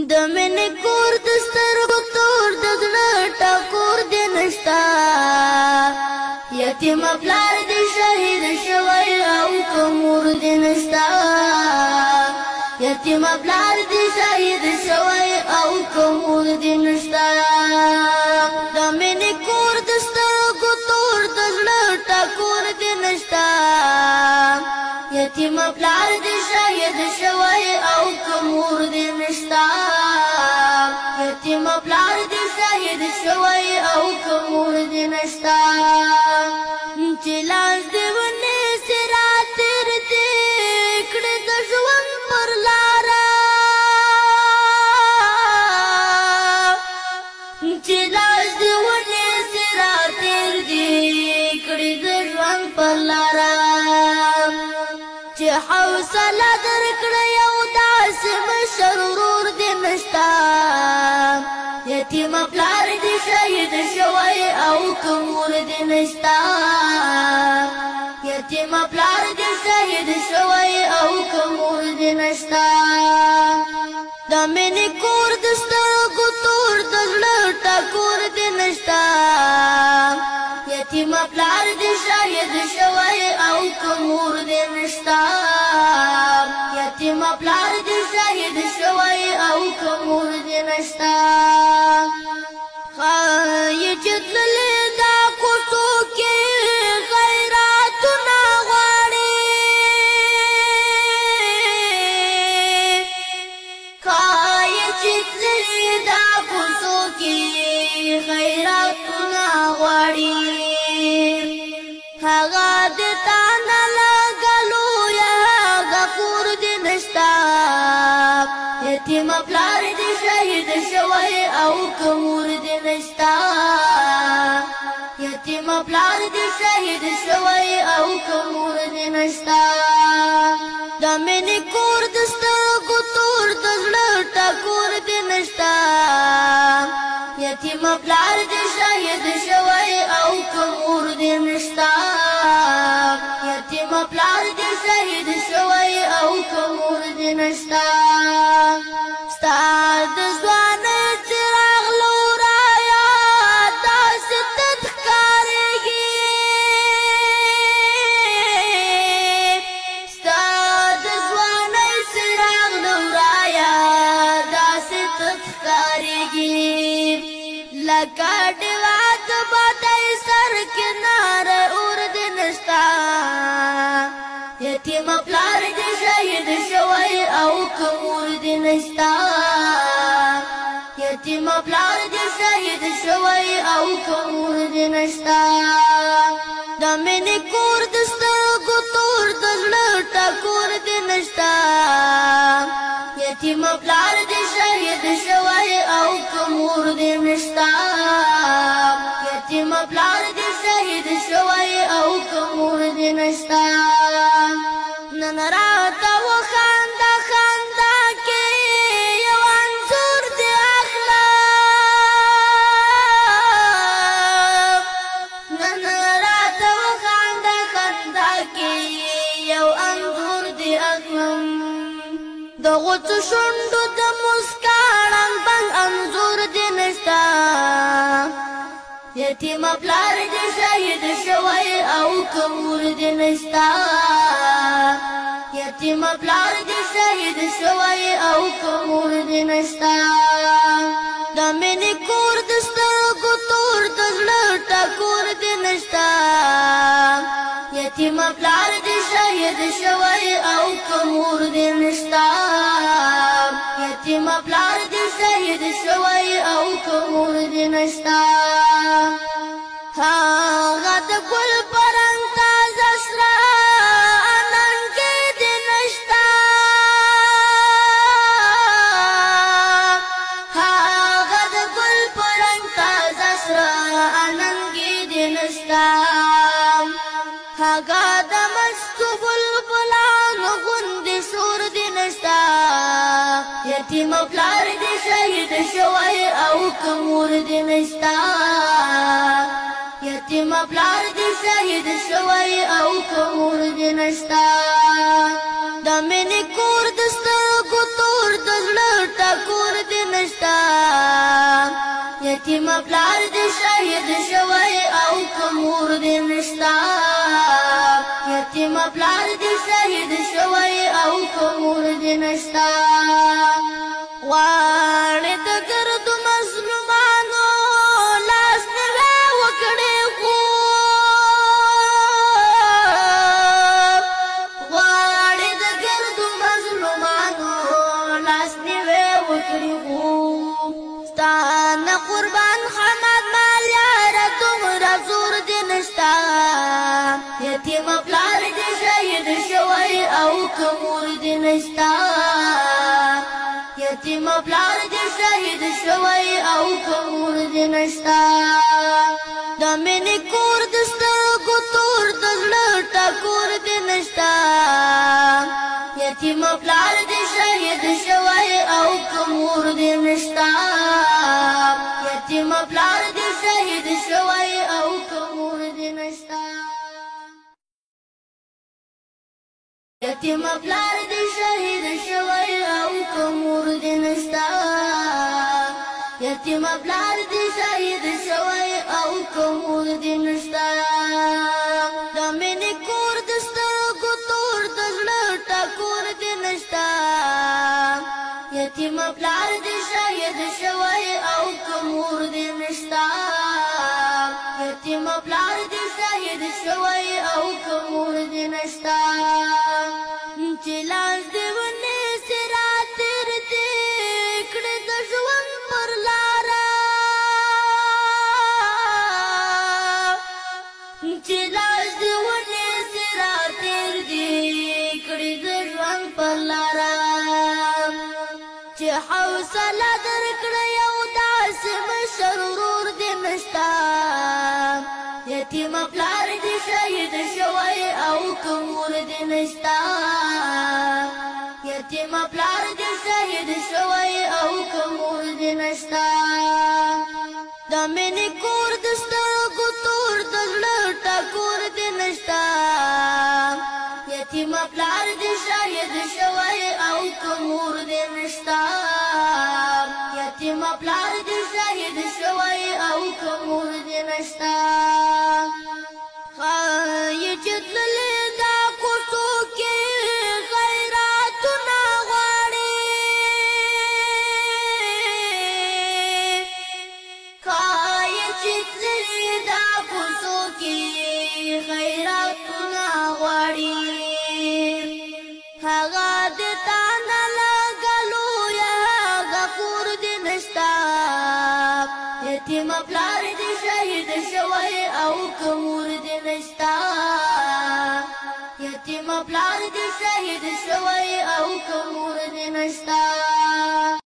د مینې کور د سترګو تور د زړه ټکور دې نشتا یتیم پلار دې شهید شوی او که مور دې نشتا یتیم پلار دې شهید شوی او که مور دې نشتا د مینې کور د سترګو تور د زړه ټکور دې نشتا یتیم پلار دې شهید شوی او که مور دې نشتا یتیم پلار دې شهید شوی او که مور دې نشتا چې لاس دې ونیسي را تېر دې کړې د ژوند پر لاره چې لاس دې ونیسي را تېر دې کړې د ژوند پر لاره چې حوصله درکړه یو داسې مشر ورور دې نشتا یتیم پلار دې شهید شوی او که مور دې نشتا یتیم پلار دې شهید شوی او که مور دې نشتا د مینې کور د سترګو تور د زړه ټکور دې نشتا یتیم پلار دې شهید شوی او که مور دې نشتا یتیم پلار دې شهید شوی او که مور دې نشتا خای چې تللې دا کوڅو کې خیراتونه غواړي خای چې تللې دا کوڅو کې خیراتونه غواړي هغه دې تا نه لګلو یا غفور دې نشتا یتیم پلار دې شهید شوی او که مور دې نشتا یتیم پلار دې شهید شوی او که مور دې نشتا د مینې کور د سترګو تور د زړه ټکور دې نشتا یتیم پلار دې شهید شوی او که مور دې نشتا یتیم پلار دې شهید شوی او که مور دې نشتا ستا د ځوانۍ څراغ له ورایه داسې تت ښکارېږي ستا د ځوانۍ څراغ له ورایه داسې تت ښکارېږي لکه ډېوه د بادۍ سر کناره اور دې نشتا یتیم پلار دې شهید شوی او که مور دې نشتا یتیم پلار دې شهید شوی او که مور دې نشتا د مینې کور د سترګو تور د زړه ټکور دې نشتا یتیم پلار دې شهید شوی او که مور دې نشتا یتیم پلار دې شهید شوی او که مور دې نشتا نن راته وخانده خندا کې یو انځور دې اخلم نن راته وخانده خندا کې یو انځور دې اخلم د غوڅو شونډو د مسکا ړنګ بنګ انځور دې نشتا یتیم پلار دې شهید شوی او که مور دې نشتا یتیم پلار دې شهید شوی او که مور دې نشتا د مینې کور د سترګو تور د زړه ټکور دې نشتا یتیم پلار دې شهید شوی او که مور دې نشتا یتیم پلار دې شهید شوی او که مور دې نشتا هغه د ګل په رنګ تازه سره اننګې دې نشتا هغه د ګل په رنګ تازه سره اننګې دې نشتا هغه د مستو بلبلانو غوندې شور دې نشتا یتیم پلار دې شهید شوی او که مور دې نشتا یتیم پلار دې شهید شوی او که مور دې نشتا د مینې کور د سترګو تور د زړه ټکور دې یتیم پلار دې شهید شوی او که مور دې نشتا یتیم پلار دې شهید شوی او که مور دې نشتا غواړې د ګردو مظلومانو لاس نیوی وکړې خو غواړې د ګردو مظلومانو لاس نیوی وکړې خو ستا نه قربان حمد مال یاره دومره زور دې نشتا یتیم پلار دې شهید شوی او که مور دې نشتا یتیم پلار دې شهید شوی او که مور دې نشتا د مینې کور د سترګو تور د زړه ټکور دې نشتا یتیم پلار دې شهید شوی او که مور دې نشتا یتیم پلار دې شهید شوی او که مور دې نشتا یتیم پلار دې شهید شوی او که مور دې نشتا یتیم پلار دې شهید شوی او که مور دې نشتا د مینې کور د سترګو تور د زړه ټکور دې نشتا یتیم پلار دې شهید شوی او که مور دې نشتا یتیم پلار دې شهید شوی او که مور دې نشتا چې لاس دې ونیسي راتېر دې کړې د ژوند پر لاره چې لاس دې ونیسي راتېر دې کړې د ژوند پر لاره چې حوصله درکړه یو داسې مشر ورور دې نشتا یتیم پلار دې شهید شوی او که مور دې نشتا یتیم پلار دې شهید شوی او که مور دې نشتا د مینې کور د سترګو تور د زړه ټکور دې نشتا یتیم پلار دې شهید شوی او که مور دې نشتا یتیم پلار دې شهید شوی او که مور دې نشتا ښایي چې تللې دا کوڅو کې خیراتونه غواړي ښایي چې تللې دا کوڅو کې خیراتونه غواړي هغه دې تا نه لګلو یا هغه کور دې نشتا یتیم پلار دې شهید شوی او که مور دې نشتا یتیم پلار دې شهید شوی او که مور دې نشتا